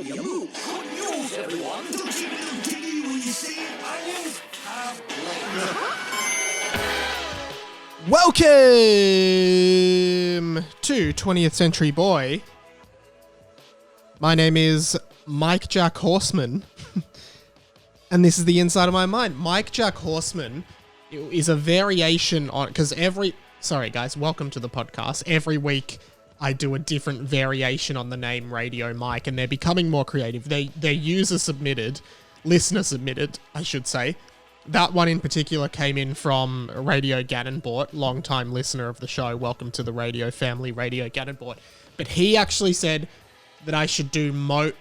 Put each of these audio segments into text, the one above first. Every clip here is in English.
Good news, everyone. The TV we see onions have Welcome to 20th Century Boy. My name is Mike Jack Horseman, and this is the inside of my mind. Mike Jack Horseman is a variation on, because sorry guys, welcome to the podcast. Every week I do a different variation on the name Radio Mike, and they're becoming more creative. They're user submitted, listener submitted, I should say. That one in particular came in from Radio Gannonbort, long-time listener of the show. Welcome to the radio family, Radio Gannonbort. But he actually said that I should do Rojack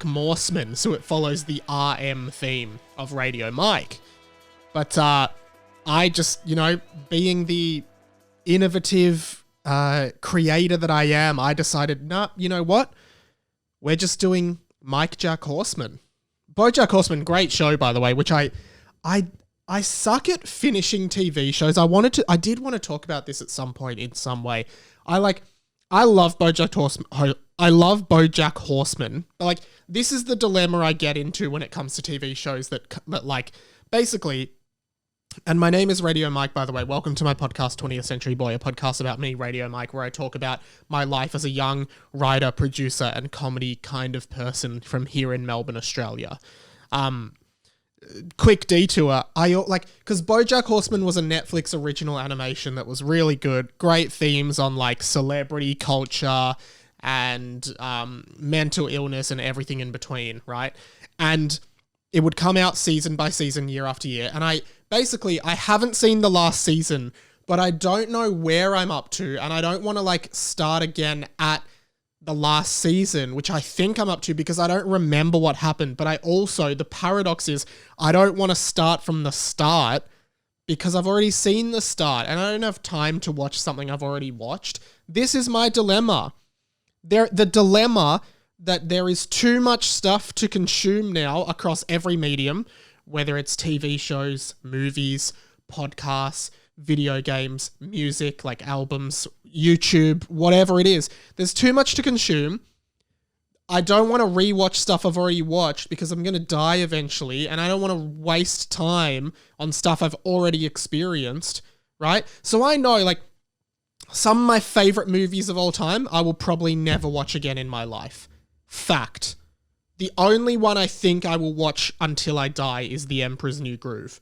Morseman, so it follows the RM theme of Radio Mike. But I just, being the innovative creator that I am, I decided, nah, you know what? We're just doing Mike Jack Horseman. BoJack Horseman, great show, by the way, which I suck at finishing TV shows. I did want to talk about this at some point in some way. I love BoJack Horseman. I love BoJack Horseman. But this is the dilemma I get into when it comes to TV shows that basically. And my name is Radio Mike, by the way. Welcome to my podcast, 20th Century Boy, a podcast about me, Radio Mike, where I talk about my life as a young writer, producer, and comedy kind of person from here in Melbourne, Australia. Quick detour. Because BoJack Horseman was a Netflix original animation that was really good. Great themes on celebrity culture and mental illness and everything in between, right? And it would come out season by season, year after year. And I haven't seen the last season, but I don't know where I'm up to. And I don't want to start again at the last season, which I think I'm up to because I don't remember what happened. But the paradox is I don't want to start from the start because I've already seen the start and I don't have time to watch something I've already watched. This is my dilemma. The dilemma that there is too much stuff to consume now across every medium, whether it's TV shows, movies, podcasts, video games, music, albums, YouTube, whatever it is. There's too much to consume. I don't want to rewatch stuff I've already watched because I'm going to die eventually, and I don't want to waste time on stuff I've already experienced, right? So I know, some of my favorite movies of all time, I will probably never watch again in my life. Fact. The only one I think I will watch until I die is The Emperor's New Groove.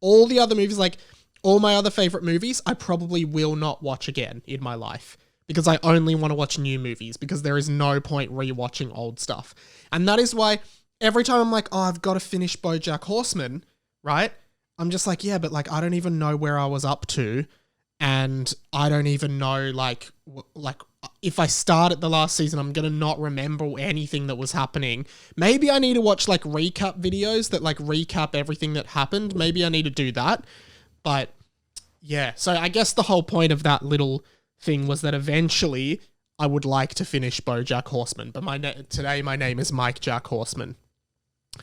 All the other movies, all my other favorite movies, I probably will not watch again in my life because I only want to watch new movies because there is no point rewatching old stuff. And that is why every time I'm like, oh, I've got to finish BoJack Horseman, right? I'm just like, yeah, but I don't even know where I was up to. And I don't even know, if I start at the last season, I'm going to not remember anything that was happening. Maybe I need to watch, recap videos that, recap everything that happened. Maybe I need to do that. But, yeah. So I guess the whole point of that little thing was that eventually I would like to finish BoJack Horseman. But today my name is Mike Jack Horseman.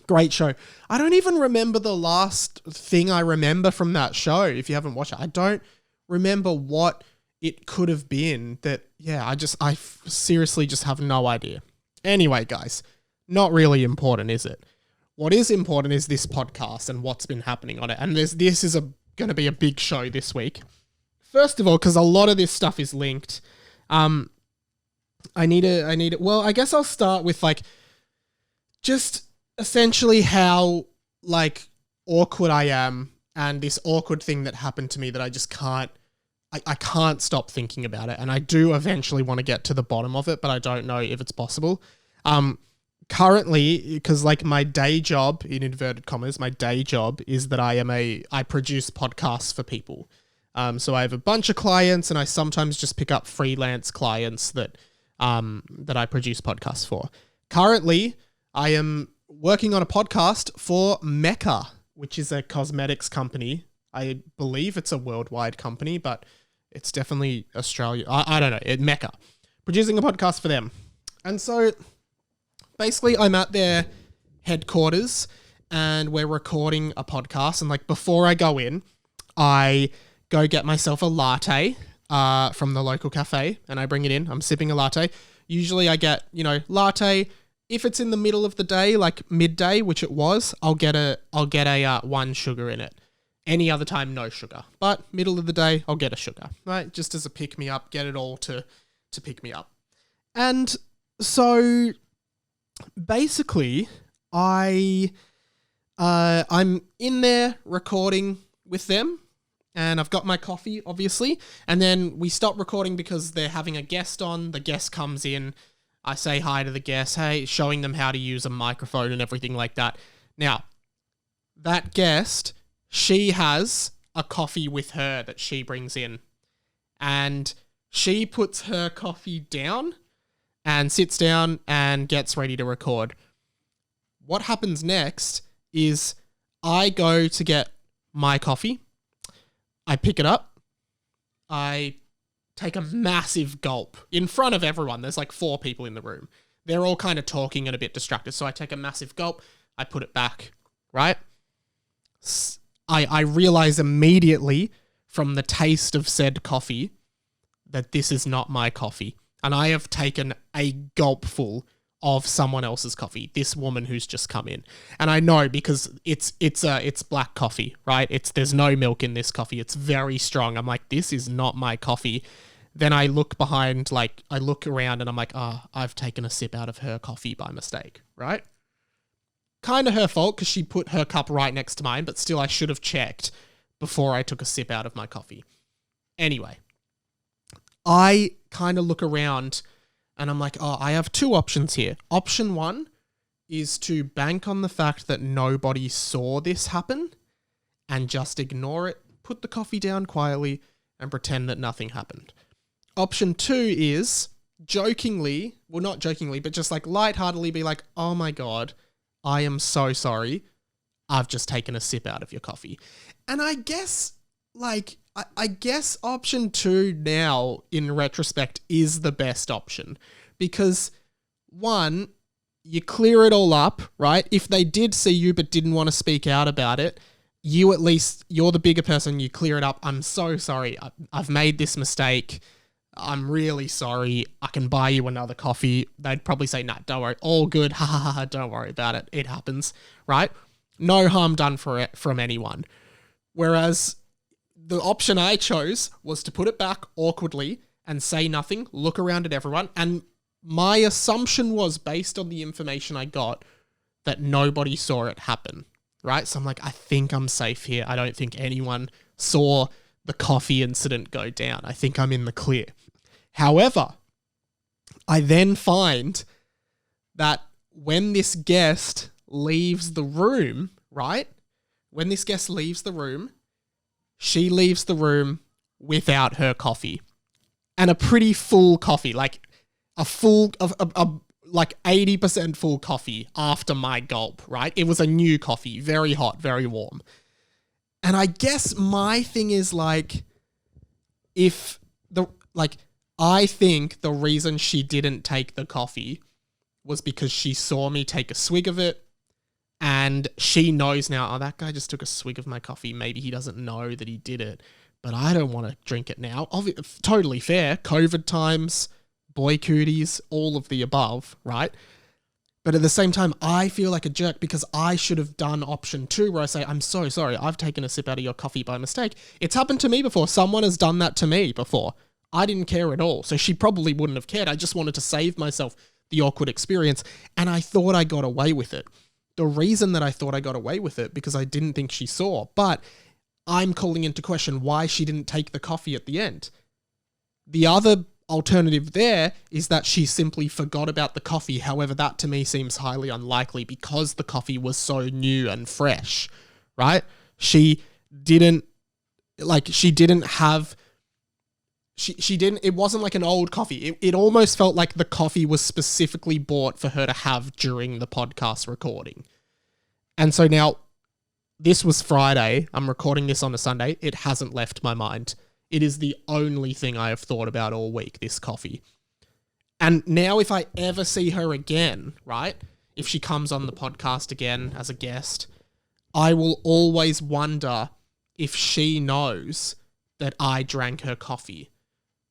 Great show. I don't even remember the last thing I remember from that show, if you haven't watched it. I don't remember what it could have been that, I seriously just have no idea. Anyway, guys, not really important, is it? What is important is this podcast and what's been happening on it. And this is going to be a big show this week. First of all, because a lot of this stuff is linked, I guess I'll start with just essentially how awkward I am and this awkward thing that happened to me that I just can't, I can't stop thinking about it. And I do eventually want to get to the bottom of it, but I don't know if it's possible. Currently, because my day job, in inverted commas, my day job is that I produce podcasts for people. So I have a bunch of clients and I sometimes just pick up freelance clients that I produce podcasts for. Currently, I am working on a podcast for Mecca, which is a cosmetics company. I believe it's a worldwide company, but it's definitely Australia. I don't know. Mecca. Producing a podcast for them. And so basically I'm at their headquarters and we're recording a podcast. And before I go in, I go get myself a latte from the local cafe and I bring it in. I'm sipping a latte. Usually I get, latte. If it's in the middle of the day, like midday, which it was, I'll get a 1 sugar in it. Any other time, no sugar. But middle of the day, I'll get a sugar, right? Just as a pick-me-up, get it all to pick me up. And so basically, I'm in there recording with them, and I've got my coffee, obviously. And then we stop recording because they're having a guest on. The guest comes in. I say hi to the guest, hey, showing them how to use a microphone and everything like that. Now, that guest, she has a coffee with her that she brings in. And she puts her coffee down and sits down and gets ready to record. What happens next is I go to get my coffee. I pick it up. I take a massive gulp in front of everyone. There's like 4 people in the room. They're all kind of talking and a bit distracted. So I take a massive gulp. I put it back, right? I realize immediately from the taste of said coffee that this is not my coffee. And I have taken a gulpful of someone else's coffee, this woman who's just come in. And I know because it's black coffee, right? There's no milk in this coffee. It's very strong. I'm like, this is not my coffee. Then I look behind, I look around and I'm like, I've taken a sip out of her coffee by mistake, right? Kind of her fault because she put her cup right next to mine, but still I should have checked before I took a sip out of my coffee. Anyway, I kind of look around and I'm like, I have 2 options here. Option 1 is to bank on the fact that nobody saw this happen and just ignore it, put the coffee down quietly and pretend that nothing happened. Option 2 is jokingly, well, not jokingly, but just like lightheartedly be like, oh my God, I am so sorry. I've just taken a sip out of your coffee. And I guess I guess option 2 now in retrospect is the best option because 1, you clear it all up, right? If they did see you but didn't want to speak out about it, you're the bigger person, you clear it up. I'm so sorry. I've made this mistake. I'm really sorry. I can buy you another coffee. They'd probably say, nah, don't worry. All good. Ha ha ha. Don't worry about it. It happens, right? No harm done from anyone. Whereas the option I chose was to put it back awkwardly and say nothing, look around at everyone. And my assumption was based on the information I got that nobody saw it happen, right? So I'm like, I think I'm safe here. I don't think anyone saw the coffee incident go down. I think I'm in the clear. However, I then find that when this guest leaves the room, right? When this guest leaves the room, she leaves the room without her coffee. And a pretty full coffee, like a full, like 80% full coffee after my gulp, right? It was a new coffee, very hot, very warm. And I guess my thing is I think the reason she didn't take the coffee was because she saw me take a swig of it and she knows now, that guy just took a swig of my coffee. Maybe he doesn't know that he did it, but I don't want to drink it now. Totally fair. COVID times, boy cooties, all of the above, right? But at the same time, I feel like a jerk because I should have done option 2 where I say, I'm so sorry, I've taken a sip out of your coffee by mistake. It's happened to me before. Someone has done that to me before. I didn't care at all. So she probably wouldn't have cared. I just wanted to save myself the awkward experience. And I thought I got away with it. The reason that I thought I got away with it because I didn't think she saw. But I'm calling into question why she didn't take the coffee at the end. The other alternative there is that she simply forgot about the coffee. However, that to me seems highly unlikely because the coffee was so new and fresh, right? It wasn't like an old coffee. It almost felt like the coffee was specifically bought for her to have during the podcast recording. And so now, this was Friday. I'm recording this on a Sunday. It hasn't left my mind. It is the only thing I have thought about all week, this coffee. And now if I ever see her again, right, if she comes on the podcast again as a guest, I will always wonder if she knows that I drank her coffee.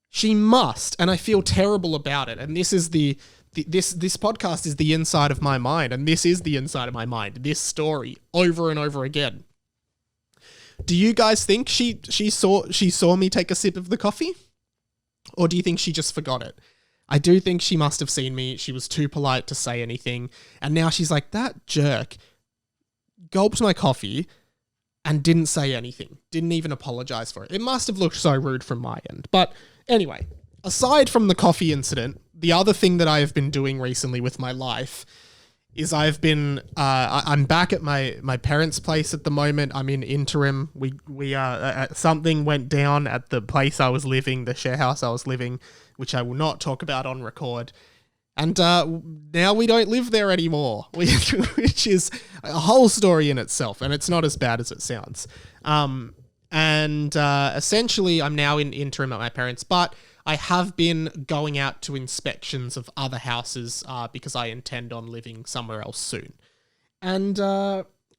She must, and I feel terrible about it. And this is this podcast is the inside of my mind, and this is the inside of my mind. This story over and over again. Do you guys think she saw me take a sip of the coffee? Or do you think she just forgot it? I do think she must have seen me. She was too polite to say anything. And now she's like, that jerk gulped my coffee and didn't say anything. Didn't even apologize for it. It must have looked so rude from my end. But anyway, aside from the coffee incident, the other thing that I have been doing recently with my life is I've been, I'm back at my parents' place at the moment. I'm in interim. Something went down at the place I was living, the share house I was living, which I will not talk about on record. And now we don't live there anymore, which is a whole story in itself, and it's not as bad as it sounds. Essentially, I'm now in interim at my parents', but I have been going out to inspections of other houses because I intend on living somewhere else soon. And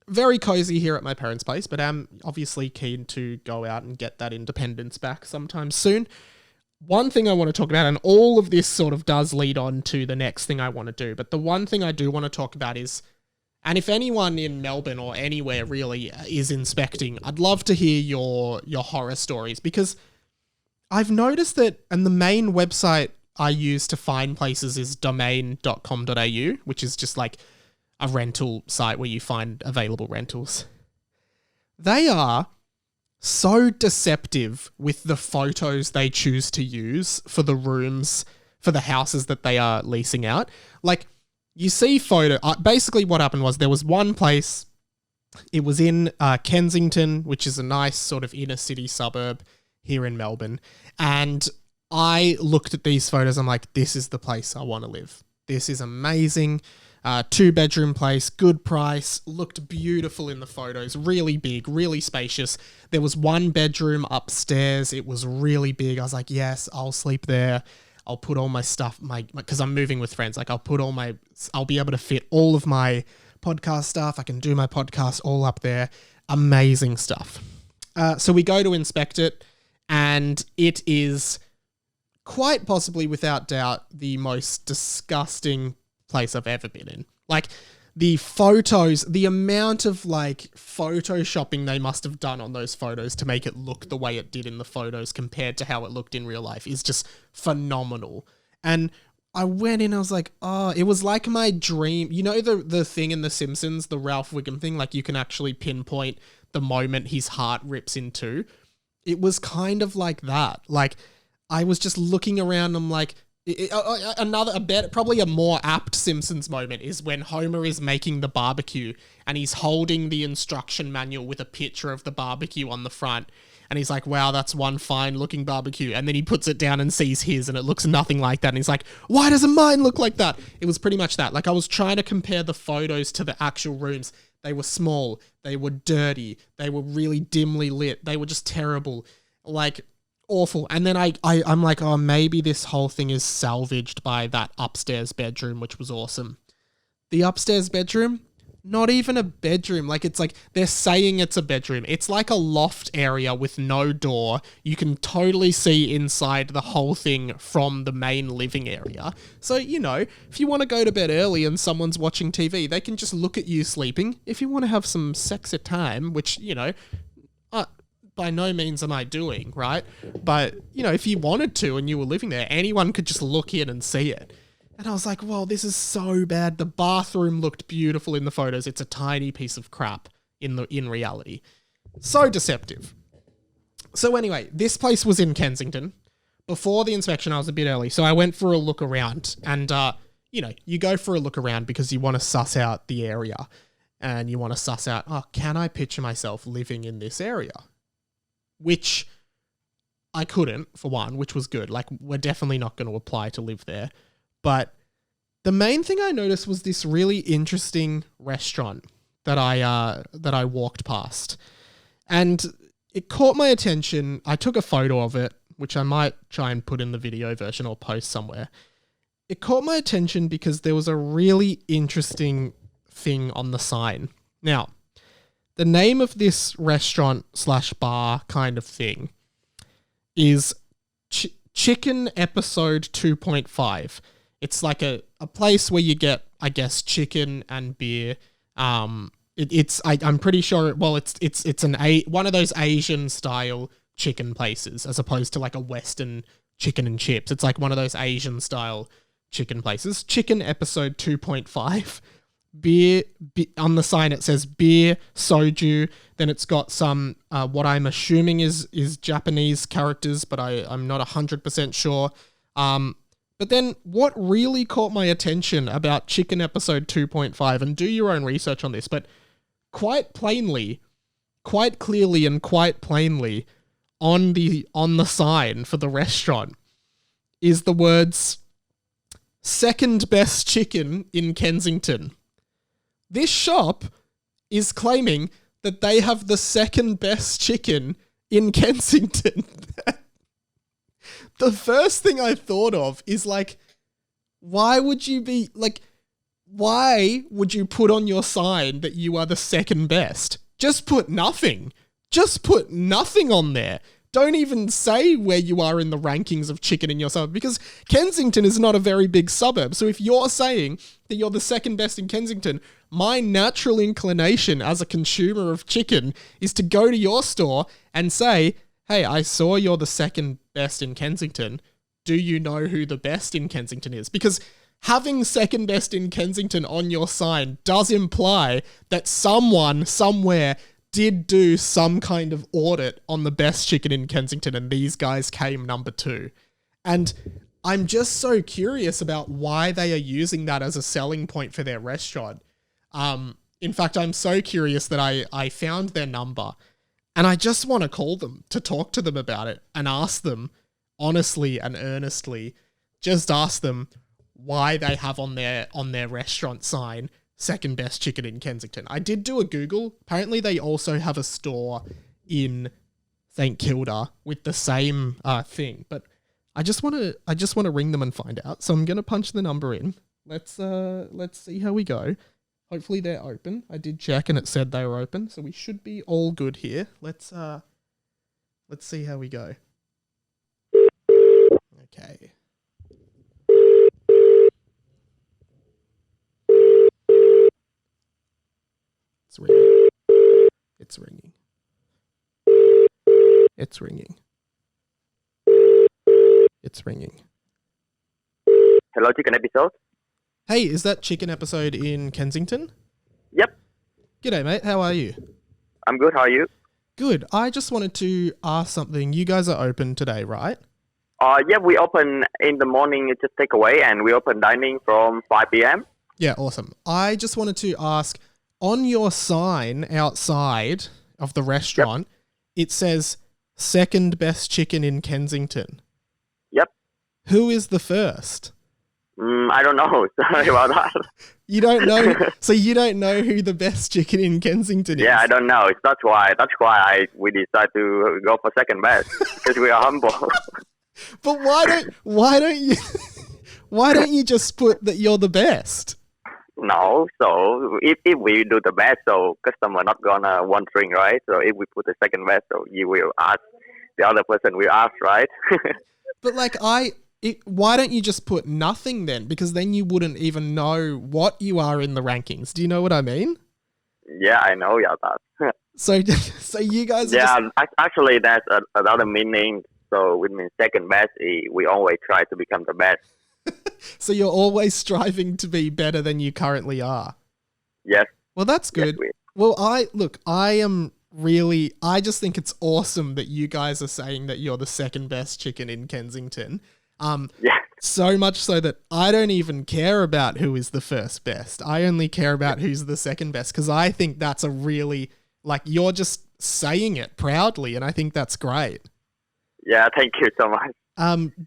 very cozy here at my parents' place, but I'm obviously keen to go out and get that independence back sometime soon. One thing I want to talk about, and all of this sort of does lead on to the next thing I want to do, but the one thing I do want to talk about is, and if anyone in Melbourne or anywhere really is inspecting, I'd love to hear your horror stories, because I've noticed that, and the main website I use to find places is domain.com.au, which is just like a rental site where you find available rentals. They are so deceptive with the photos they choose to use for the rooms, for the houses that they are leasing out. Like, you see basically what happened was there was one place, it was in Kensington, which is a nice sort of inner city suburb here in Melbourne. And I looked at these photos, I'm like, this is the place I want to live. This is amazing. 2-bedroom place, good price, looked beautiful in the photos, really big, really spacious. There was 1 bedroom upstairs. It was really big. I was like, yes, I'll sleep there. I'll put all my stuff, because I'm moving with friends. Like, I'll be able to fit all of my podcast stuff. I can do my podcast all up there. Amazing stuff. So we go to inspect it, and it is quite possibly, without doubt, the most disgusting place I've ever been in. Like, the photos, the amount of like photoshopping they must have done on those photos to make it look the way it did in the photos compared to how it looked in real life is just phenomenal. And I went in, I was like, oh, it was like my dream. You know the thing in The Simpsons, the Ralph Wiggum thing, like you can actually pinpoint the moment his heart rips in two. It was kind of like that. Like, I was just looking around, I'm like, probably a more apt Simpsons moment is when Homer is making the barbecue and he's holding the instruction manual with a picture of the barbecue on the front. And he's like, wow, that's one fine looking barbecue. And then he puts it down and sees his and it looks nothing like that. And he's like, why doesn't mine look like that? It was pretty much that. Like, I was trying to compare the photos to the actual rooms. They were small. They were dirty. They were really dimly lit. They were just terrible. Like, awful. And then I'm like, oh, maybe this whole thing is salvaged by that upstairs bedroom, which was awesome. The upstairs bedroom, not even a bedroom. Like, it's like they're saying it's a bedroom. It's like a loft area with no door. You can totally see inside the whole thing from the main living area. So, you know, if you want to go to bed early and someone's watching TV, they can just look at you sleeping. If you want to have some sex at time, which, you know, by no means am I doing, right? But, you know, if you wanted to and you were living there, anyone could just look in and see it. And I was like, whoa, this is so bad. The bathroom looked beautiful in the photos. It's a tiny piece of crap in reality. So deceptive. So anyway, this place was in Kensington. Before the inspection, I was a bit early, so I went for a look around. And, you know, you go for a look around because you want to suss out the area. And you want to suss out, oh, can I picture myself living in this area? Which I couldn't, for one, which was good. Like, we're definitely not going to apply to live there. But the main thing I noticed was this really interesting restaurant that I walked past. And it caught my attention. I took a photo of it, which I might try and put in the video version or post somewhere. It caught my attention because there was a really interesting thing on the sign. Now, the name of this restaurant / bar kind of thing is Chicken Episode 2.5. It's like a place where you get, I guess, chicken and beer. I'm pretty sure. Well, it's one of those Asian style chicken places as opposed to like a Western chicken and chips. It's like one of those Asian style chicken places. Chicken Episode 2.5. Beer, on the sign it says beer, soju. Then it's got some what I'm assuming is Japanese characters, but I'm not 100% sure. But then what really caught my attention about Chicken Episode 2.5, and do your own research on this, but quite plainly, quite clearly and quite plainly on the sign for the restaurant is the words second best chicken in Kensington. This shop is claiming that they have the second best chicken in Kensington. The first thing I thought of is like, why would you put on your sign that you are the second best? Just put nothing. Just put nothing on there. Don't even say where you are in the rankings of chicken in your suburb, because Kensington is not a very big suburb. So if you're saying that you're the second best in Kensington, my natural inclination as a consumer of chicken is to go to your store and say, hey, I saw you're the second best in Kensington. Do you know who the best in Kensington is? Because having second best in Kensington on your sign does imply that someone somewhere did do some kind of audit on the best chicken in Kensington, and these guys came number 2. And I'm just so curious about why they are using that as a selling point for their restaurant. In fact, I'm so curious that I found their number, and I just want to call them to talk to them about it and ask them honestly and earnestly, just ask them why they have on their restaurant sign second best chicken in Kensington. I did do a Google. Apparently they also have a store in St. Kilda with the same thing, but I just want to ring them and find out. So I'm going to punch the number in. Let's see how we go. Hopefully they're open. I did check and it said they were open, so we should be all good here. Let's see how we go. Okay. It's ringing. It's ringing. It's ringing. It's ringing. Hello, Chicken Episode. Hey, is that Chicken Episode in Kensington? Yep, G'day, mate. How are you? I'm good. How are you? Good. I just wanted to ask something. You guys are open today, right? Yeah, we open in the morning, it's just takeaway, and we open dining from 5 p.m. Yeah, awesome. I just wanted to ask, on your sign outside of the restaurant, It says second best chicken in Kensington. Yep. Who is the first? I don't know. Sorry about that. You don't know? So you don't know who the best chicken in Kensington is? Yeah, I don't know. That's why we decided to go for second best, because we are humble. But why don't you just put that you're the best? No, so if we do the best, so customer not gonna wondering, right? So if we put the second best, so you will ask, the other person will ask, right? But why don't you just put nothing then? Because then you wouldn't even know what you are in the rankings. Do you know what I mean? Yeah, I know. Yeah, that. So you guys. Actually, that's another meaning. So it means second best. We always try to become the best. So you're always striving to be better than you currently are. Yes. Well, that's good. Yes, Well, I just think it's awesome that you guys are saying that you're the second best chicken in Kensington. Yeah. So much so that I don't even care about who is the first best. I only care about who's the second best, because I think that's a really, you're just saying it proudly, and I think that's great. Yeah, thank you so much.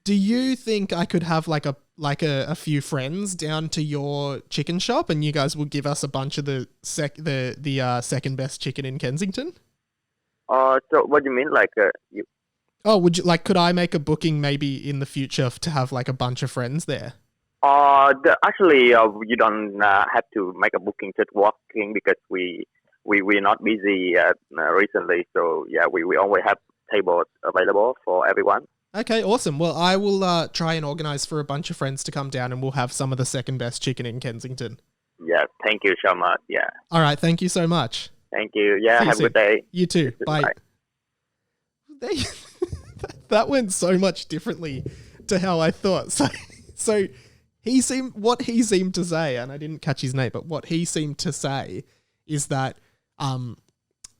Do you think I could have a few friends down to your chicken shop, and you guys will give us a bunch of the second best chicken in Kensington? So what do you mean? Oh, could I make a booking maybe in the future to have a bunch of friends there? Actually, you don't have to make a booking, just walking, because we're not busy recently. So yeah, we always have tables available for everyone. Okay, awesome. Well, I will try and organise for a bunch of friends to come down and we'll have some of the second best chicken in Kensington. Yeah, thank you so much. Yeah, All right, thank you so much. thank you. Yeah, See you have a soon. good day. You too. Bye. Bye. They, that went so much differently to how I thought. So what he seemed to say, and I didn't catch his name, but what he seemed to say is that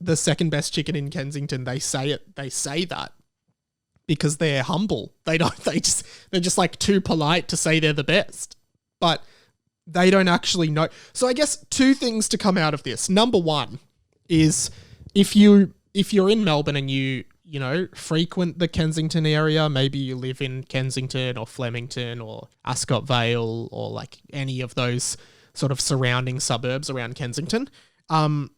the second best chicken in Kensington, they say that because they're humble. They're just like too polite to say they're the best. But they don't actually know. So I guess two things to come out of this. Number one is if you're in Melbourne and you frequent the Kensington area, maybe you live in Kensington or Flemington or Ascot Vale or like any of those sort of surrounding suburbs around Kensington, would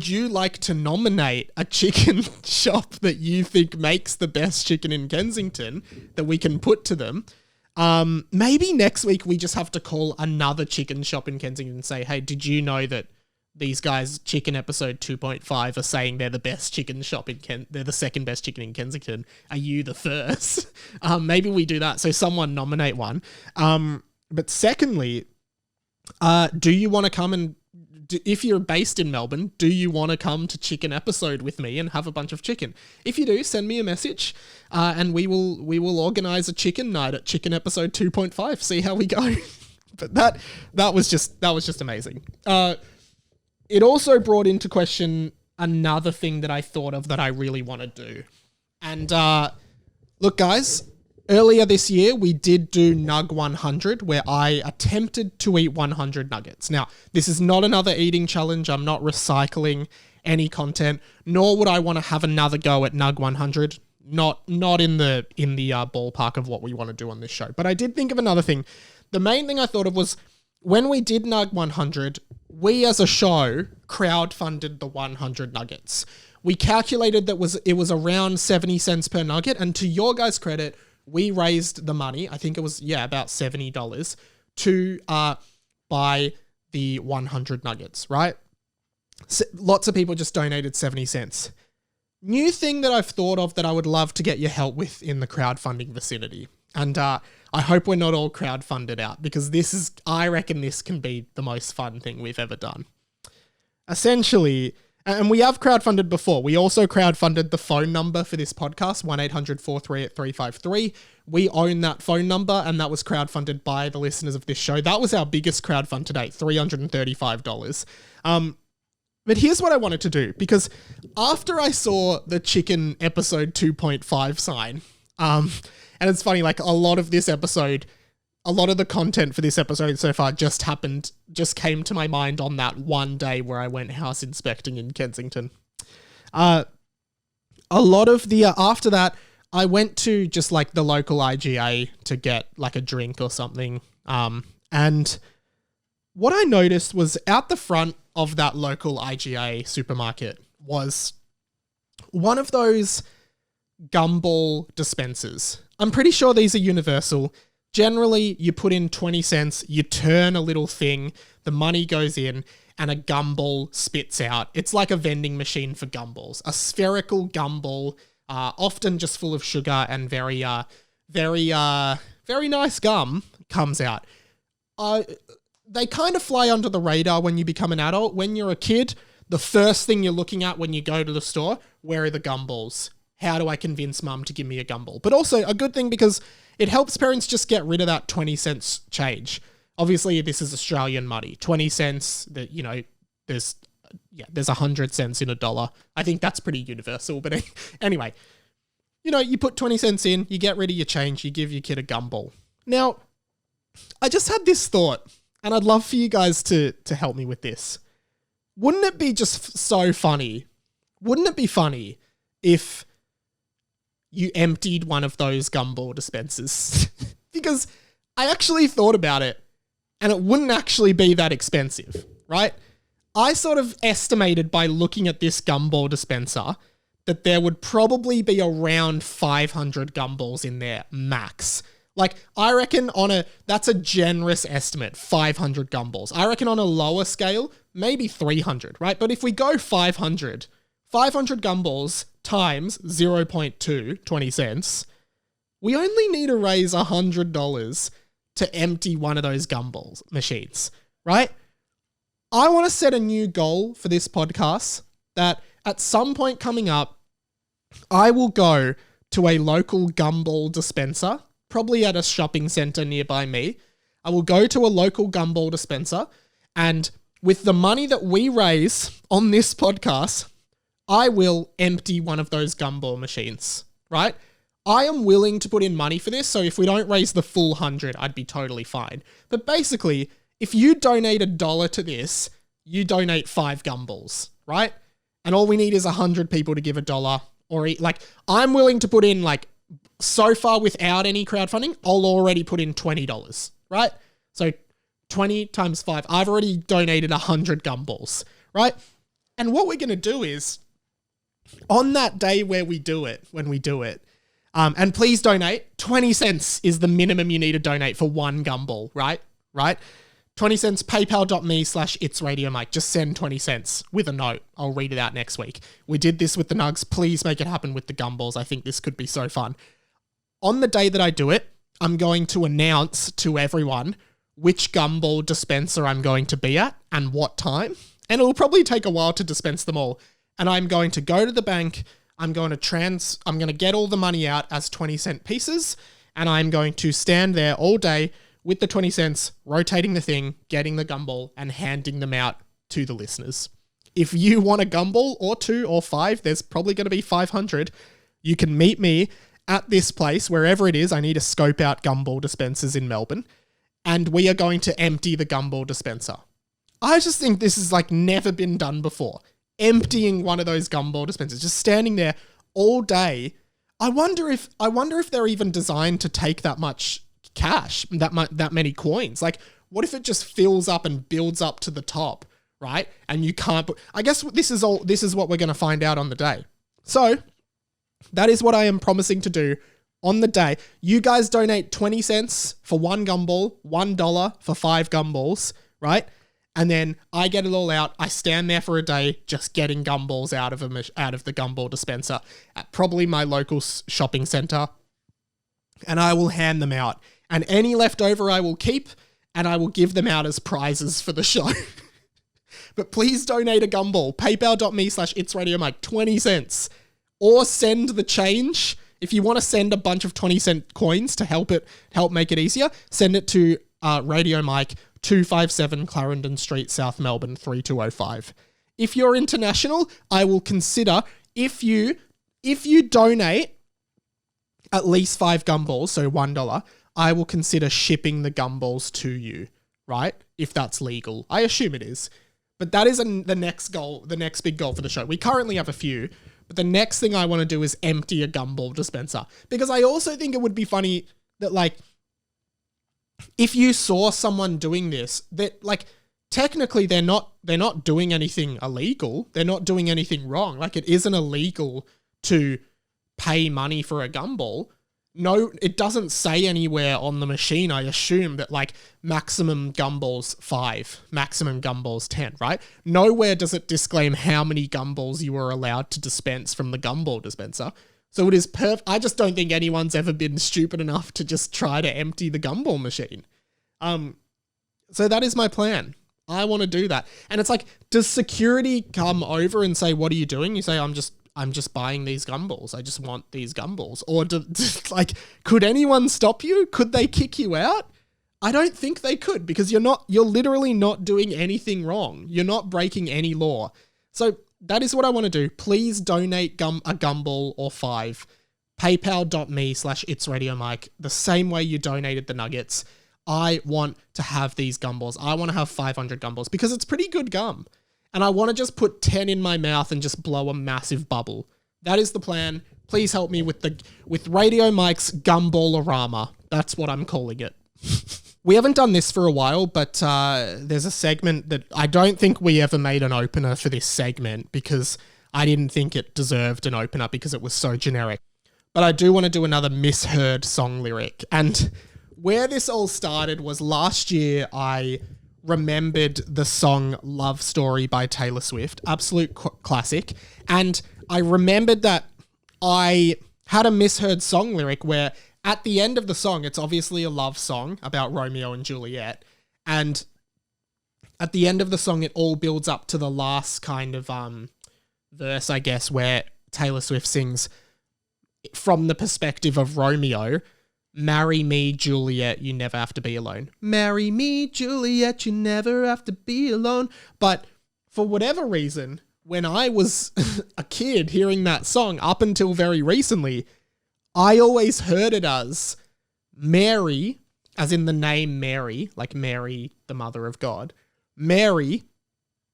you like to nominate a chicken shop that you think makes the best chicken in Kensington that we can put to them? Maybe next week we just have to call another chicken shop in Kensington and say, hey, did you know that these guys, Chicken Episode 2.5, are saying they're the best chicken shop they're the second best chicken in Kensington. Are you the first? Maybe we do that. So someone nominate one. But secondly, do you want to come and, if you're based in Melbourne, do you want to come to Chicken Episode with me and have a bunch of chicken? If you do, send me a message, and we will organise a chicken night at Chicken Episode 2.5. See how we go. But that was just amazing. It also brought into question another thing that I thought of that I really want to do. And look, guys, earlier this year, we did do Nug 100, where I attempted to eat 100 nuggets. Now, this is not another eating challenge. I'm not recycling any content, nor would I want to have another go at Nug 100. Not in the ballpark of what we want to do on this show. But I did think of another thing. The main thing I thought of was when we did Nug 100, we as a show crowdfunded the 100 nuggets. We calculated that it was around 70 cents per nugget, and to your guys' credit, we raised the money, I think it was, about $70 to buy the 100 nuggets, right? So lots of people just donated 70 cents. New thing that I've thought of that I would love to get your help with in the crowdfunding vicinity. And I hope we're not all crowdfunded out, because I reckon this can be the most fun thing we've ever done. Essentially, and we have crowdfunded before. We also crowdfunded the phone number for this podcast, 1-800-438-353. We own that phone number, and that was crowdfunded by the listeners of this show. That was our biggest crowdfund to date, $335. But here's what I wanted to do, because after I saw the Chicken Episode 2.5 sign, and it's funny, like a lot of the content for this episode so far just came to my mind on that one day where I went house inspecting in Kensington. A lot of after that, I went to just like the local IGA to get like a drink or something. And what I noticed was out the front of that local IGA supermarket was one of those Gumball dispensers. I'm pretty sure these are universal. Generally, you put in 20 cents, you turn a little thing, the money goes in, and a gumball spits out. It's like a vending machine for gumballs. A spherical gumball, often just full of sugar and very nice gum comes out. They kind of fly under the radar when you become an adult. When you're a kid, the first thing you're looking at when you go to the store, where are the gumballs? How do I convince mum to give me a gumball? But also a good thing because it helps parents just get rid of that 20 cents change. Obviously, this is Australian money. 20 cents, there's 100 cents in a dollar. I think that's pretty universal. But anyway, you put 20 cents in, you get rid of your change, you give your kid a gumball. Now, I just had this thought, and I'd love for you guys to help me with this. Wouldn't it be just so funny? Wouldn't it be funny if you emptied one of those gumball dispensers? Because I actually thought about it, and it wouldn't actually be that expensive, right? I sort of estimated by looking at this gumball dispenser that there would probably be around 500 gumballs in there, max. Like, I reckon that's a generous estimate, 500 gumballs. I reckon on a lower scale, maybe 300, right? But if we go 500 gumballs times 0.2, 20 cents, we only need to raise $100 to empty one of those Gumball machines, right? I want to set a new goal for this podcast that at some point coming up, I will go to a local Gumball dispenser, probably at a shopping center nearby me. I will go to a local Gumball dispenser, and with the money that we raise on this podcast, I will empty one of those Gumball machines, right? I am willing to put in money for this, so if we don't raise the full 100, I'd be totally fine. But basically, if you donate $1 to this, you donate 5 Gumballs, right? And all we need is 100 people to give $1, or like, I'm willing to put in, like, so far without any crowdfunding, I'll already put in $20, right? So 20 times 5, I've already donated 100 Gumballs, right? And what we're going to do is, on that day when we do it, and please donate, 20 cents is the minimum you need to donate for one Gumball, right? 20 cents, paypal.me/itsradiomike. Just send 20 cents with a note. I'll read it out next week. We did this with the Nugs. Please make it happen with the Gumballs. I think this could be so fun. On the day that I do it, I'm going to announce to everyone which Gumball dispenser I'm going to be at and what time. And it'll probably take a while to dispense them all. And I'm going to go to the bank. I'm going to get all the money out as 20-cent pieces, and I'm going to stand there all day with the 20 cents, rotating the thing, getting the Gumball, and handing them out to the listeners. If you want a Gumball or 2 or 5, there's probably going to be 500. You can meet me at this place, wherever it is. I need to scope out Gumball dispensers in Melbourne, and we are going to empty the Gumball dispenser. I just think this has like never been done before. Emptying one of those Gumball dispensers, just standing there all day. I wonder if they're even designed to take that much cash, that many coins. Like, what if it just fills up and builds up to the top, right? And you can't. I guess this is what we're going to find out on the day. So that is what I am promising to do on the day. You guys donate 20 cents for one Gumball, $1 for 5 Gumballs, right? And then I get it all out. I stand there for a day just getting Gumballs out of the Gumball dispenser at probably my local shopping center. And I will hand them out. And any leftover I will keep, and I will give them out as prizes for the show. But please donate a Gumball. PayPal.me/itsradiomike, 20 cents. Or send the change. If you want to send a bunch of 20-cent coins to help make it easier, send it to Radio Mike, 257 Clarendon Street, South Melbourne, 3205. If you're international, I will consider, if you donate at least 5 Gumballs, so $1, I will consider shipping the Gumballs to you, right? If that's legal. I assume it is. But that is the next goal, the next big goal for the show. We currently have a few, but the next thing I want to do is empty a Gumball dispenser. Because I also think it would be funny that, like, if you saw someone doing this, that, like, technically they're not doing anything illegal. They're not doing anything wrong. Like, it isn't illegal to pay money for a Gumball. No, it doesn't say anywhere on the machine, I assume, that, like, maximum Gumballs 5, maximum Gumballs 10, right? Nowhere does it disclaim how many Gumballs you are allowed to dispense from the Gumball dispenser. So it is perfect. I just don't think anyone's ever been stupid enough to just try to empty the Gumball machine. So that is my plan. I want to do that. And it's like, does security come over and say, what are you doing? You say, I'm just buying these Gumballs. I just want these Gumballs. Or could anyone stop you? Could they kick you out? I don't think they could, because you're literally not doing anything wrong. You're not breaking any law. So that is what I want to do. Please donate a Gumball or 5. PayPal.me/itsradiomike. The same way you donated the nuggets. I want to have these Gumballs. I want to have 500 Gumballs because it's pretty good gum. And I want to just put 10 in my mouth and just blow a massive bubble. That is the plan. Please help me with Radio Mike's Gumball-o-rama. That's what I'm calling it. We haven't done this for a while, but there's a segment that I don't think we ever made an opener for this segment because I didn't think it deserved an opener because it was so generic. But I do want to do another Misheard song lyric. And where this all started was last year I remembered the song Love Story by Taylor Swift, absolute classic. And I remembered that I had a misheard song lyric where at the end of the song, it's obviously a love song about Romeo and Juliet. And at the end of the song, it all builds up to the last kind of verse, I guess, where Taylor Swift sings from the perspective of Romeo, marry me, Juliet, you never have to be alone. Marry me, Juliet, you never have to be alone. But for whatever reason, when I was a kid hearing that song up until very recently, I always heard it as Mary, as in the name Mary, like Mary, the mother of God. Mary,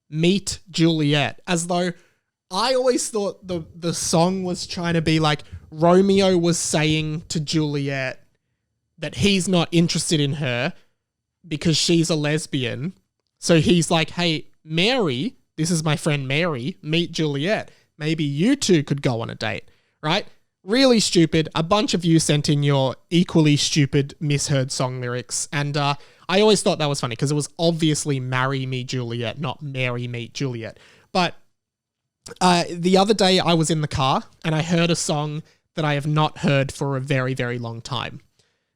meet Juliet, as though I always thought the song was trying to be like Romeo was saying to Juliet that he's not interested in her because she's a lesbian. So he's like, hey, Mary, this is my friend Mary, meet Juliet. Maybe you two could go on a date, right? Really stupid. A bunch of you sent in your equally stupid misheard song lyrics. And I always thought that was funny because it was obviously marry me, Juliet, not Mary, meet Juliet. But the other day I was in the car and I heard a song that I have not heard for a very, very long time.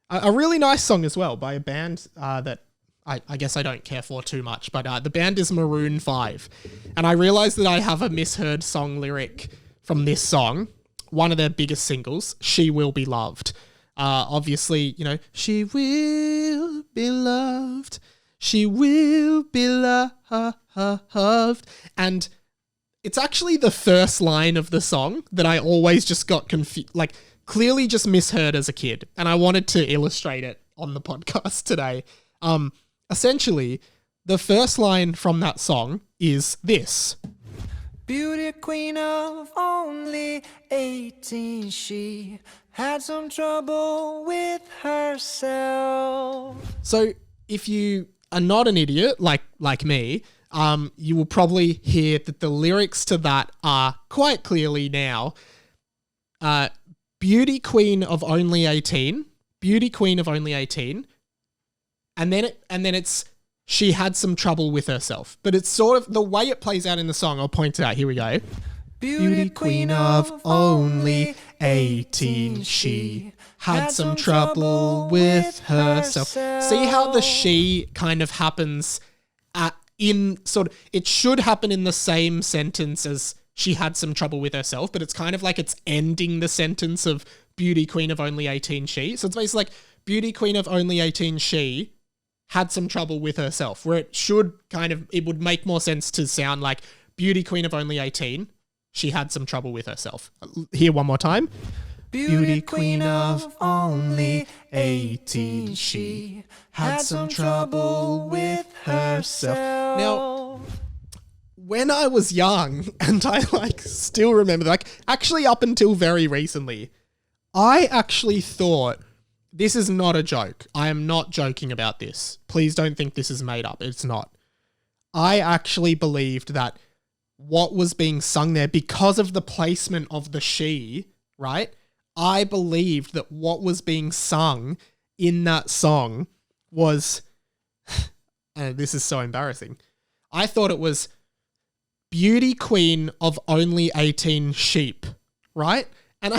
A really nice song as well by a band that I guess I don't care for too much, but the band is Maroon 5. And I realized that I have a misheard song lyric from this song, one of their biggest singles, She Will Be Loved. Obviously, you know, she will be loved. She will be loved. And it's actually the first line of the song that I always just got confused, like clearly just misheard as a kid. And I wanted to illustrate it on the podcast today. Essentially, the first line from that song is this. Beauty queen of only 18, she had some trouble with herself. So if you are not an idiot like me, you will probably hear that the lyrics to that are quite clearly now, beauty queen of only 18, beauty queen of only 18, and then it's she had some trouble with herself. But it's sort of the way it plays out in the song. I'll point it out. Here we go. Beauty queen of only 18, she had some trouble with herself. See how the she kind of happens it should happen in the same sentence as she had some trouble with herself, but it's kind of like it's ending the sentence of beauty queen of only 18, she. So it's basically like beauty queen of only 18, she had some trouble with herself, where it would make more sense to sound like beauty queen of only 18, she had some trouble with herself. Here one more time. Beauty queen of only 18, she had some trouble with herself. Now, when I was young, and I still remember, actually up until very recently, I actually thought, this is not a joke. I am not joking about this. Please don't think this is made up. It's not. I actually believed that what was being sung there, because of the placement of the she, right? I believed that what was being sung in that song was, and this is so embarrassing, I thought it was beauty queen of only 18 sheep, right? And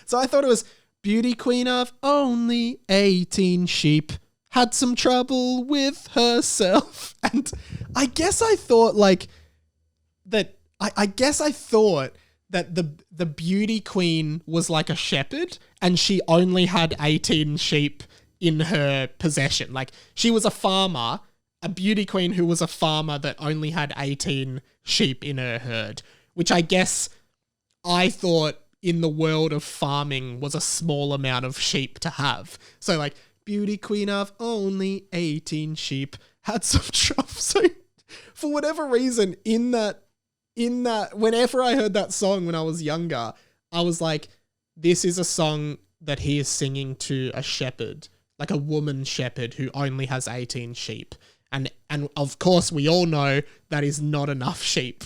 so I thought it was beauty queen of only 18 sheep had some trouble with herself. And I guess I thought that the beauty queen was like a shepherd and she only had 18 sheep in her possession. Like she was a farmer, a beauty queen who was a farmer that only had 18 sheep in her herd, which I guess I thought in the world of farming was a small amount of sheep to have. So like beauty queen of only 18 sheep had some trouble. So for whatever reason in that, whenever I heard that song when I was younger, I was like, this is a song that he is singing to a shepherd, like a woman shepherd who only has 18 sheep. And of course we all know that is not enough sheep.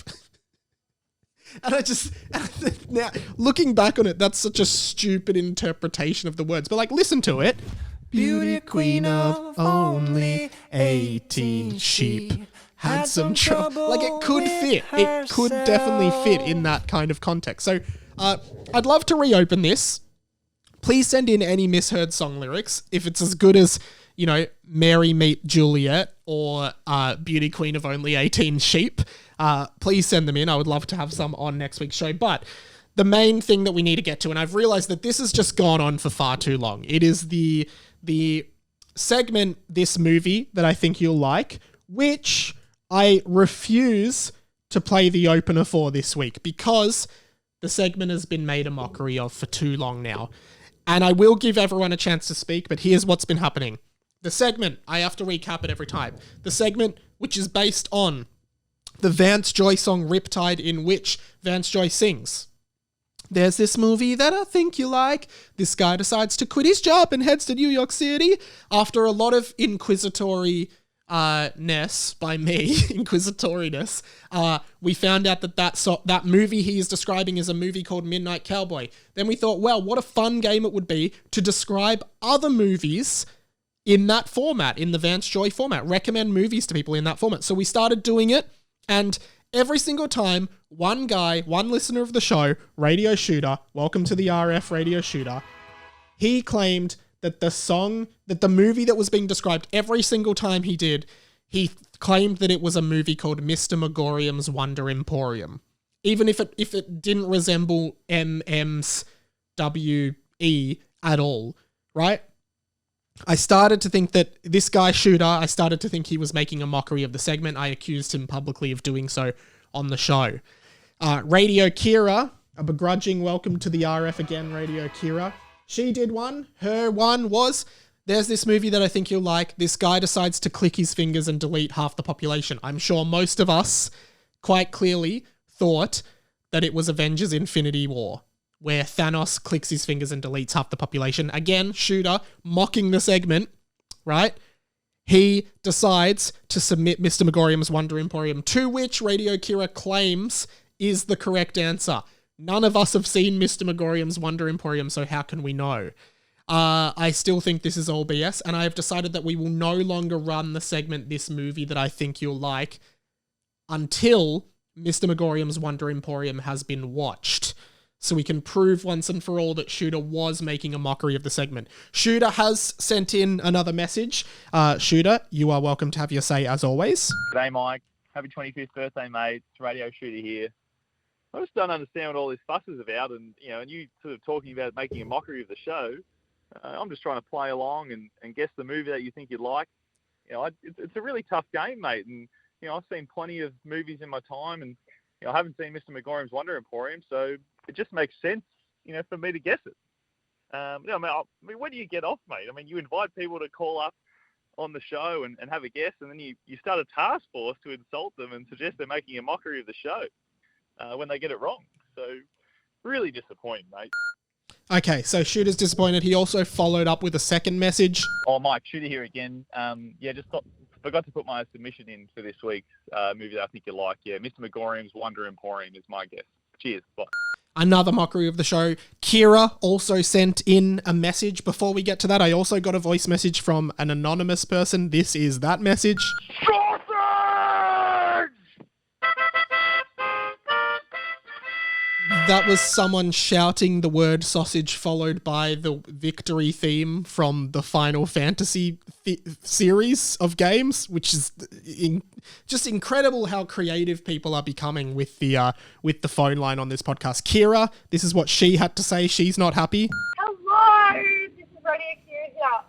And now looking back on it, that's such a stupid interpretation of the words. But listen to it. Beauty queen of only 18 sheep had some trouble. Like, it could fit. It could definitely fit in that kind of context. So I'd love to reopen this. Please send in any Misheard song lyrics. If it's as good as, Mary Meet Juliet or Beauty Queen of Only 18 Sheep, please send them in. I would love to have some on next week's show. But the main thing that we need to get to, and I've realized that this has just gone on for far too long. It is the segment, This Movie, that I think you'll like, which I refuse to play the opener for this week because the segment has been made a mockery of for too long now. And I will give everyone a chance to speak, but here's what's been happening. The segment, I have to recap it every time. The segment, which is based on the Vance Joy song Riptide, in which Vance Joy sings, "There's this movie that I think you like. This guy decides to quit his job and heads to New York City." After a lot of inquisitoriness by me, inquisitoriness, we found out that movie he is describing is a movie called Midnight Cowboy. Then we thought, well, what a fun game it would be to describe other movies in that format, in the Vance Joy format, recommend movies to people in that format. So we started doing it, and every single time, one guy, one listener of the show, Radio Shooter, welcome to the RF Radio Shooter, he claimed that the movie that was being described every single time he claimed that it was a movie called Mr. Megorium's Wonder Emporium. Even if it didn't resemble MM's WE at all, right? I started to think that this guy, Shooter, I started to think he was making a mockery of the segment. I accused him publicly of doing so on the show. Radio Kira, a begrudging welcome to the RF again, Radio Kira. She did one. Her one was, "There's this movie that I think you'll like. This guy decides to click his fingers and delete half the population." I'm sure most of us quite clearly thought that it was Avengers Infinity War, where Thanos clicks his fingers and deletes half the population. Again, Shooter, mocking the segment, right? He decides to submit Mr. Megorium's Wonder Emporium, to which Radio Kira claims is the correct answer. None of us have seen Mr. Megorium's Wonder Emporium, so how can we know? I still think this is all BS, and I have decided that we will no longer run the segment, This Movie That I Think You'll Like, until Mr. Megorium's Wonder Emporium has been watched, so we can prove once and for all that Shooter was making a mockery of the segment. Shooter has sent in another message. Shooter, you are welcome to have your say as always. G'day, Mike. Happy 25th birthday, mate. It's Radio Shooter here. I just don't understand what all this fuss is about, and you sort of talking about making a mockery of the show. I'm just trying to play along and guess the movie that you think you'd like. It's a really tough game, mate, and I've seen plenty of movies in my time, and I haven't seen Mr. Megorium's Wonder Emporium, so it just makes sense, for me to guess it. I mean, where do you get off, mate? I mean, you invite people to call up on the show and have a guess, and then you start a task force to insult them and suggest they're making a mockery of the show when they get it wrong. So, really disappointing, mate. Okay, so Shooter's disappointed. He also followed up with a second message. Oh, Mike, Shooter here again. Forgot to put my submission in for this week's movie that I think you like. Yeah, Mr. Megorium's Wonder Emporium is my guess. Cheers. Bye. Another mockery of the show. Kira also sent in a message. Before we get to that, I also got a voice message from an anonymous person. This is that message. That was someone shouting the word sausage followed by the victory theme from the Final Fantasy series of games, which is just incredible how creative people are becoming with the phone line on this podcast. Kira, this is what she had to say. She's not happy. Hello, this is Radio Kira here.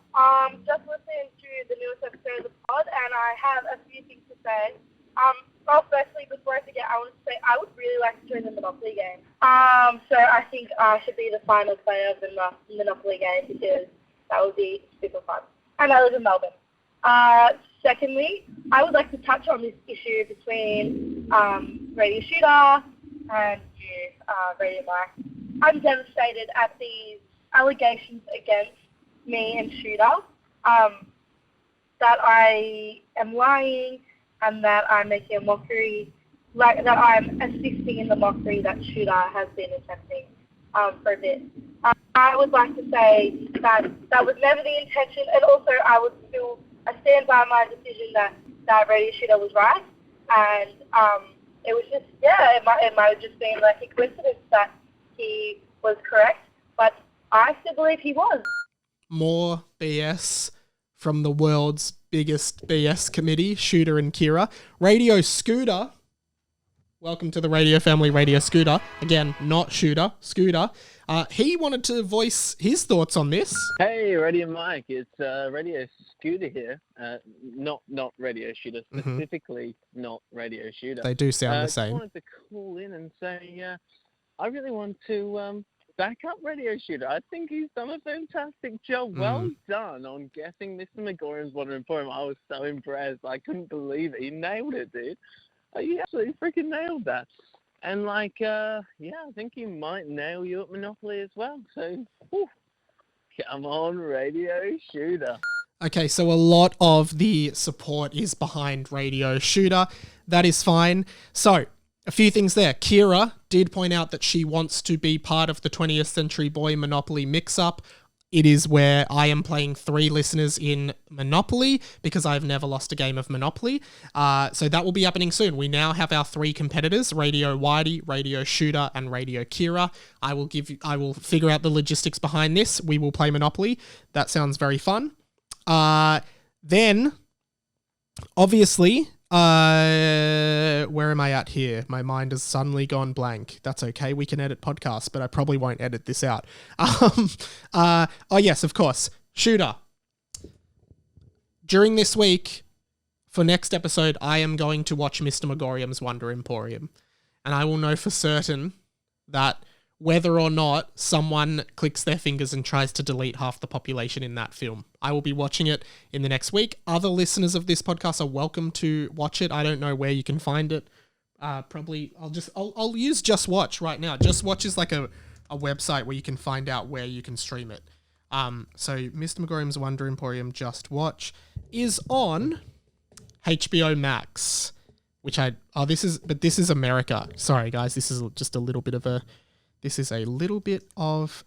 Just listening to the newest episode of the pod, and I have a few things to say. Well, firstly, before I forget, I want to say I would really like to join the Monopoly game. So I think I should be the final player of the Monopoly game because that would be super fun. And I live in Melbourne. Secondly, I would like to touch on this issue between Radio Shooter and you, Radio Mike. I'm devastated at these allegations against me and Shooter, that I am lying and that I'm making a mockery, that I'm assisting in the mockery that Shooter has been attempting for a bit. I would like to say that that was never the intention, and also I stand by my decision that Radio Shooter was right, and it was just, it might have just been like a coincidence that he was correct, but I still believe he was. More BS from the world's biggest BS committee, Shooter and Kira. Radio Scooter, welcome to the Radio Family, Radio Scooter. Again, not Shooter, Scooter. He wanted to voice his thoughts on this. Hey, Radio Mike, it's Radio Scooter here. Not Radio Shooter, specifically not Radio Shooter. They do sound the same. I wanted to call in and say I really want to back up Radio Shooter. I think he's done a fantastic job. Well done on guessing Mr. Megorium's Wandering Poem. I was so impressed. I couldn't believe it. He nailed it, dude. He absolutely freaking nailed that. And I think he might nail you at Monopoly as well. So, come on, Radio Shooter. Okay, so a lot of the support is behind Radio Shooter. That is fine. So, a few things there. Kira did point out that she wants to be part of the 20th Century Boy Monopoly mix-up. It is where I am playing 3 listeners in Monopoly because I've never lost a game of Monopoly. So that will be happening soon. We now have our 3 competitors, Radio Whitey, Radio Shooter, and Radio Kira. I will figure out the logistics behind this. We will play Monopoly. That sounds very fun. Then, obviously, where am I at here? My mind has suddenly gone blank. That's okay. We can edit podcasts, but I probably won't edit this out. Oh yes, of course. Shooter. During this week, for next episode, I am going to watch Mr. Megorium's Wonder Emporium. And I will know for certain that whether or not someone clicks their fingers and tries to delete half the population in that film. I will be watching it in the next week. Other listeners of this podcast are welcome to watch it. I don't know where you can find it. Probably I'll use Just Watch right now. Just Watch is like a website where you can find out where you can stream it. So Mr. Megorium's Wonder Emporium Just Watch is on HBO Max, which this is America. Sorry guys, this is just a little bit of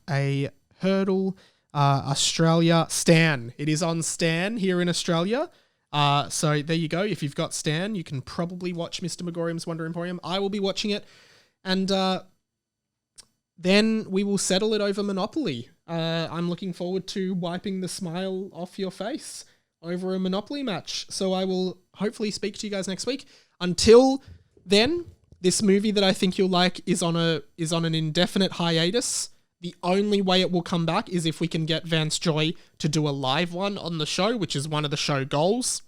a hurdle. Australia, Stan. It is on Stan here in Australia. So there you go. If you've got Stan, you can probably watch Mr. Megorium's Wonder Emporium. I will be watching it. And then we will settle it over Monopoly. I'm looking forward to wiping the smile off your face over a Monopoly match. So I will hopefully speak to you guys next week. Until then, this movie that I think you'll like is on an indefinite hiatus. The only way it will come back is if we can get Vance Joy to do a live one on the show, which is one of the show goals.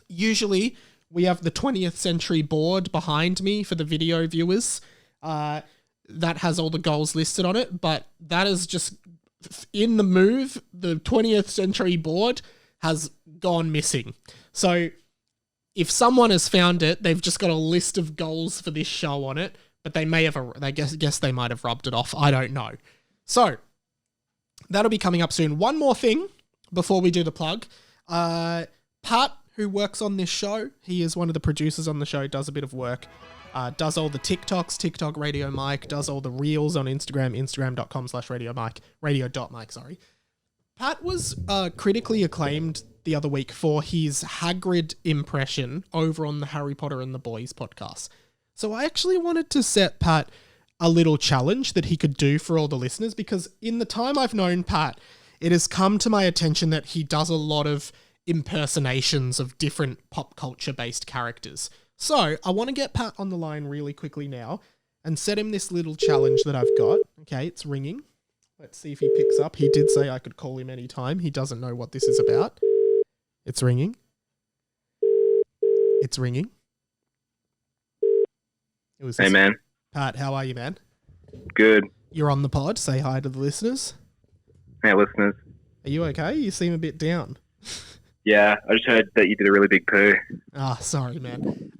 Usually, we have the 20th Century board behind me for the video viewers. That has all the goals listed on it, but that is just in the move. The 20th Century board has gone missing. So if someone has found it, they've just got a list of goals for this show on it, but they may have, I guess they might have rubbed it off. I don't know. So that'll be coming up soon. One more thing before we do the plug. Pat, who works on this show, he is one of the producers on the show, does a bit of work, does all the TikToks, TikTok Radio Mike, does all the reels on Instagram, instagram.com/radio.mike, sorry. Pat was critically acclaimed the other week for his Hagrid impression over on the Harry Potter and the Boys podcast. So I actually wanted to set Pat a little challenge that he could do for all the listeners, because in the time I've known Pat, it has come to my attention that he does a lot of impersonations of different pop culture based characters. So I want to get Pat on the line really quickly now and set him this little challenge that I've got. Okay, it's ringing. Let's see if he picks up. He did say I could call him anytime. He doesn't know what this is about. It's ringing. It's ringing. Hey, man. Pat, how are you, man? Good. You're on the pod. Say hi to the listeners. Hey, listeners. Are you okay? You seem a bit down. Yeah, I just heard that you did a really big poo. Ah, sorry, man.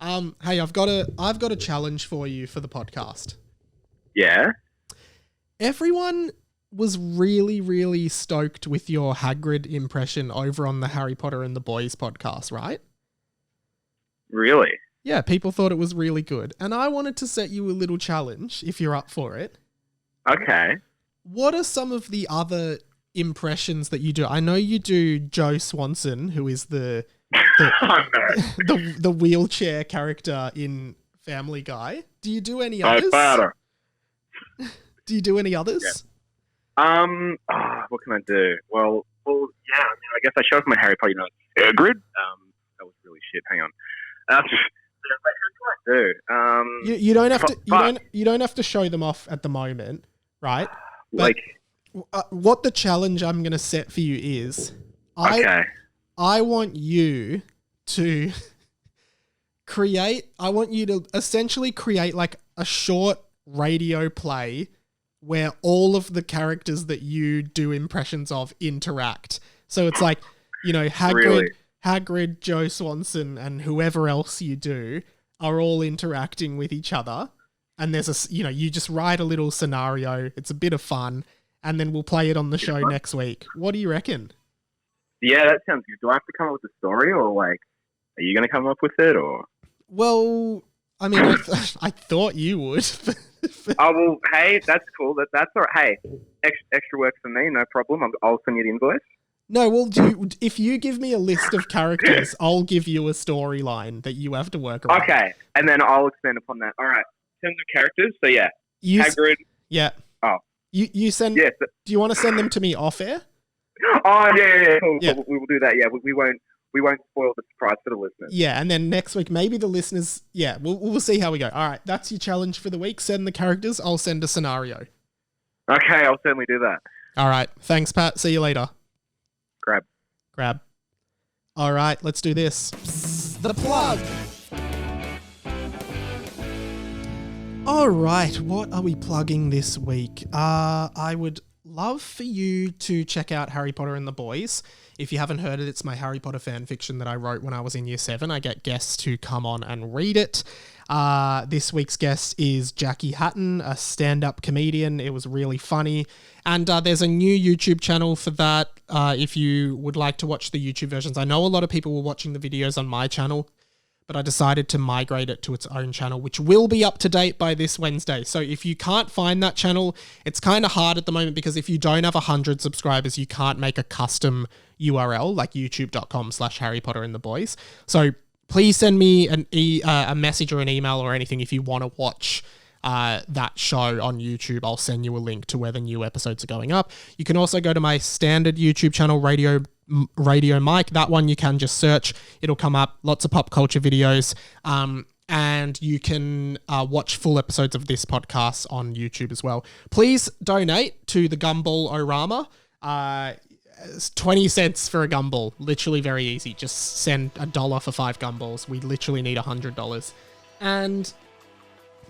Hey, I've got a challenge for you for the podcast. Yeah? Everyone was really, really stoked with your Hagrid impression over on the Harry Potter and the Boys podcast, right? Really? Yeah, people thought it was really good. And I wanted to set you a little challenge, if you're up for it. Okay. What are some of the other impressions that you do? I know you do Joe Swanson, who is the Oh no. the wheelchair character in Family Guy. Do you do any Hey, others? Patter. Do you do any others? What can I do? Well, yeah. I mean, I guess I showed my Harry Potter, Hagrid. That was really shit. Hang on. What do I do? You don't have to. You don't have to show them off at the moment, right? But what the challenge I'm going to set for you is, I want you to I want you to essentially create like a short radio play where all of the characters that you do impressions of interact. So it's like, Hagrid, Joe Swanson, and whoever else you do are all interacting with each other. And there's you just write a little scenario. It's a bit of fun. And then we'll play it on the show next week. What do you reckon? Yeah, that sounds good. Do I have to come up with a story, or like, are you going to come up with it, or? Well, I mean, I thought you would. Oh, well, hey, that's cool. That's all right. Hey, extra work for me, no problem. I'll send you the invoice. No, well, if you give me a list of characters, I'll give you a storyline that you have to work around. Okay, and then I'll expand upon that. All right. In terms of characters, so yeah. Hagrid. Yeah. Oh. You send... Yes. Do you want to send them to me off air? Oh, yeah. Cool. Yeah. We will do that, yeah. We won't spoil the surprise for the listeners. Yeah, and then next week, maybe the listeners... Yeah, we'll see how we go. All right, that's your challenge for the week. Send the characters. I'll send a scenario. Okay, I'll certainly do that. All right. Thanks, Pat. See you later. Grab. All right, let's do this. The plug. All right, what are we plugging this week? I would love for you to check out Harry Potter and the Boys. If you haven't heard it, it's my Harry Potter fan fiction that I wrote when I was in year 7. I get guests to come on and read it. This week's guest is Jackie Hatton, a stand-up comedian. It was really funny. And there's a new YouTube channel for that if you would like to watch the YouTube versions. I know a lot of people were watching the videos on my channel, but I decided to migrate it to its own channel, which will be up to date by this Wednesday. So if you can't find that channel, it's kind of hard at the moment because if you don't have 100 subscribers, you can't make a custom URL like youtube.com/Harry Potter and the Boys. So please send me a message or an email or anything if you want to watch that show on YouTube. I'll send you a link to where the new episodes are going up. You can also go to my standard YouTube channel, Radio Mike. That one you can just search. It'll come up. Lots of pop culture videos. And you can watch full episodes of this podcast on YouTube as well. Please donate to the Gumball-o-rama. It's 20 cents for a gumball. Literally very easy. Just send $1 for 5 gumballs. We literally need $100. And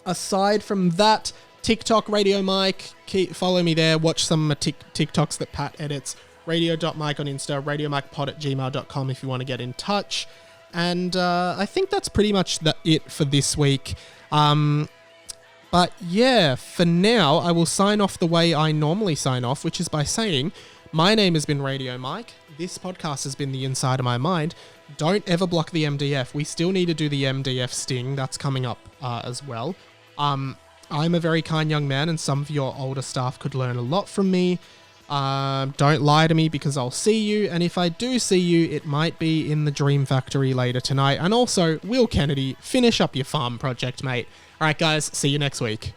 aside from that, TikTok, Radio Mike. Follow me there. Watch some of my TikToks that Pat edits. Radio.mike on Insta. RadioMikePod@gmail.com if you want to get in touch. And I think that's pretty much it for this week. But yeah, for now, I will sign off the way I normally sign off, which is by saying, my name has been Radio Mike. This podcast has been The Inside of My Mind. Don't ever block the MDF. We still need to do the MDF sting. That's coming up as well. I'm a very kind young man, and some of your older staff could learn a lot from me. Don't lie to me because I'll see you. And if I do see you, it might be in the Dream Factory later tonight. And also, Will Kennedy, finish up your farm project, mate. All right, guys. See you next week.